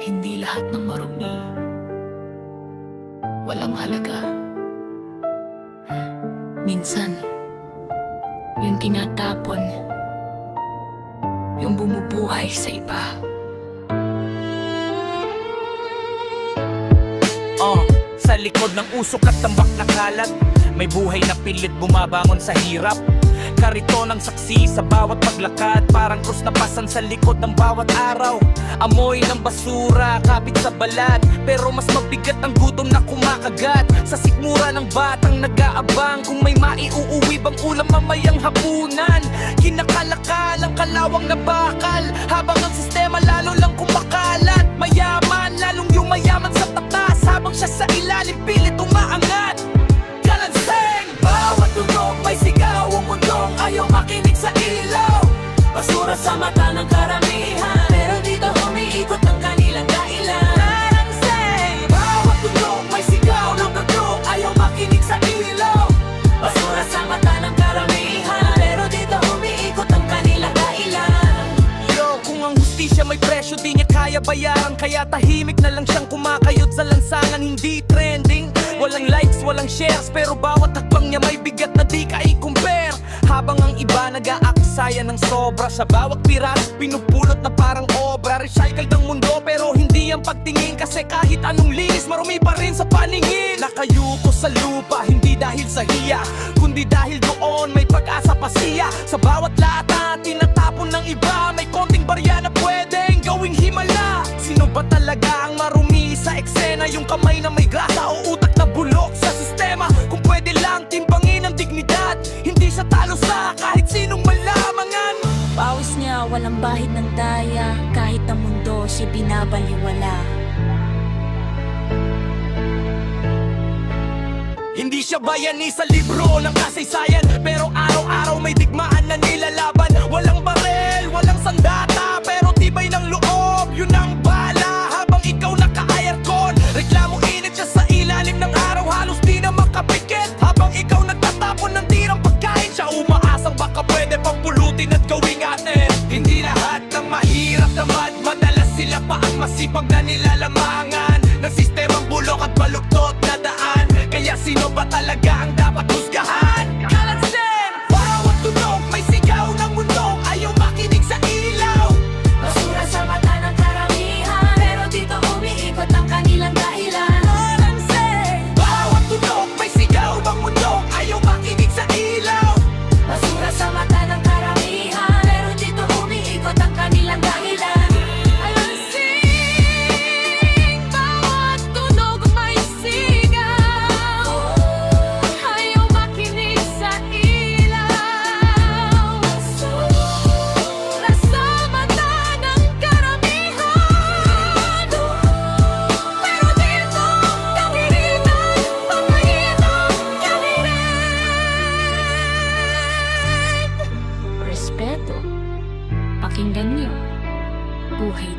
Hindi lahat ng marumi walang halaga. Minsan, yung tinatapon, yung bumubuhay sa iba. Sa likod ng usok at tambak na kalat, may buhay na pilit bumabangon sa hirap. Karito ng saksi sa bawat paglakad, parang krus na pasan sa likod ng bawat araw. Amoy ng basura, kapit sa balat, pero mas mabigat ang gutom na kumakagat. Sa sikmura ng batang nag-aabang, kung may maiuuwi bang ulam mamayang hapunan. Kinakalakal ang kalawang na bakal, habang ang sistema lalo lang kumakalat. Mayaman, lalong yumayaman sa tatas, habang siya sa ilalim pilit umaangat. Kalanseng! Bawat tunog may sigaw, ang mundong ayaw makinig sa ilaw. Basura sa mata ng karamihan, pero dito umiikot ang kanilang dailan. Kalanseng! Bawat tunog may sigaw ng tunog, ayaw makinig sa ilaw. Basura sa mata ng karamihan, pero dito umiikot ang kanilang dailan. Yo, kung ang hustisya may presyo, di niya kaya bayaran, kaya tahimik na lang siyang kumakayod sa lansangan. Hindi trending, walang likes, walang shares, pero bawat hakbang niya may bigat na di ka i-compare. Habang ang iba nag-aaksaya ng sobra, sa bawat piras pinupulot na parang obra. Recycled ang mundo pero hindi ang pagtingin, kasi kahit anong linis marumi pa rin sa paningin. Nakayuko sa lupa, hindi dahil sa hiya, kundi dahil doon may pag-asa pa siya. Sa bawat lata tinatapon ng iba, may konting barya na pwedeng gawing himala. Sino ba talaga ang marumi sa eksena? Yung kamay na may grasa o utak na bulok sa sistema? Kung pwede lang timbangin ang dignidad, hindi siya talo sa kahit sinong malamangan. Pawis niya walang bahid ng daya, kahit ang mundo siya binabaliwala. Hindi siya bayani sa libro ng kasaysayan, pero araw-araw may digmaan na nilalaban. Walang barel, walang sandata, pero tibay ng loob, yun ang bala. Habang ikaw naka-aircon, reklamo init siya sa ilalim ng araw, halos di na makapikit. Habang ikaw nagtatapon ng tirang pagkain, siya umaasang baka pwede pang pulutin at gawing atin. Hindi lahat ng mahirap tamad, madalas sila pa ang masipag na nilalamangan ng sistemang bulok at baluktot na daan. Kaya sino ba talaga ang dapat husgahan? Kalansen! Bawat tunog may sigaw ng mundong ayaw makinig sa ilaw. Basura sa mata ng karamihan, pero dito umiikot ang kanilang dahilan. Kalansen! Bawat tunog may sigaw ng mundong ayaw makinig sa ilaw. Basura sa mata ng karamihan, pero dito umiikot ang kanilang dahilan. Alansing! Bawat tunog may sigaw, ayaw makinig sa ilaw. Basura sa mata ng karamihan, pero dito kagiritan, pangahirap, kaliren. Respeto, pakinggan niyo, buhay